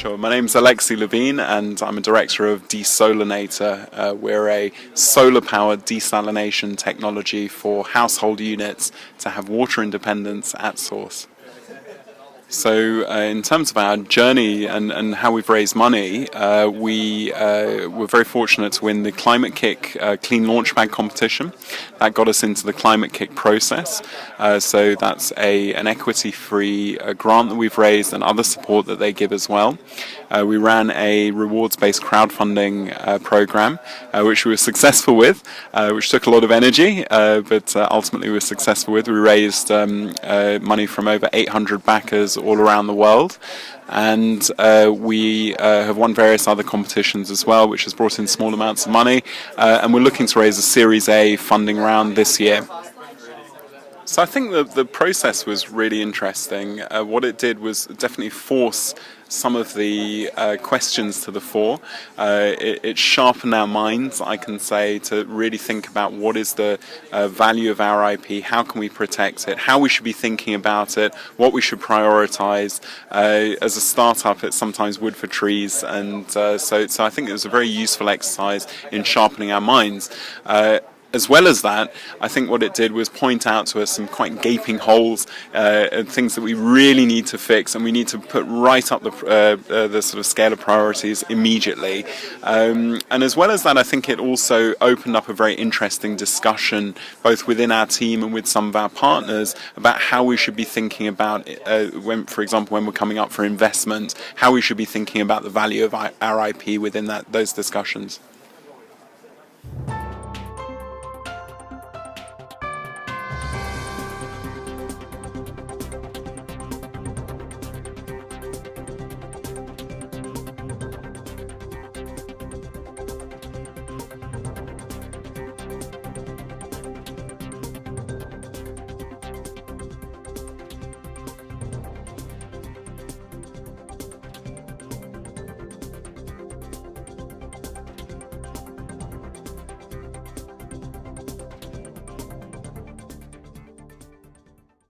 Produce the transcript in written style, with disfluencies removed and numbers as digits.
Sure. My name's Alexei Levine, and I'm a director of Desolinator. We're a solar-powered desalination technology for household units to have water independence at source. So in terms of our journey and how we've raised money, we were very fortunate to win the Climate Kick Clean Launchpad competition. That got us into the Climate Kick process. So that's an equity-free grant that we've raised and other support that they give as well. We ran a rewards-based crowdfunding program, which we were successful with, which took a lot of energy, but ultimately we were successful with. We raised money from over 800 backers all around the world, and we have won various other competitions as well, which has brought in small amounts of money, and we're looking to raise a Series A funding round this year. So I think the process was really interesting. What it did was definitely force some of the questions to the fore. It sharpened our minds, I can say, to really think about what is the value of our IP, how can we protect it, how we should be thinking about it, what we should prioritize. As a startup, it's sometimes wood for trees, and so I think it was a very useful exercise in sharpening our minds. As well as that, I think what it did was point out to us some quite gaping holes and things that we really need to fix, and we need to put right up the sort of scale of priorities immediately. And as well as that, I think it also opened up a very interesting discussion, both within our team and with some of our partners, about how we should be thinking about, for example, when we're coming up for investment, how we should be thinking about the value of our IP within those discussions.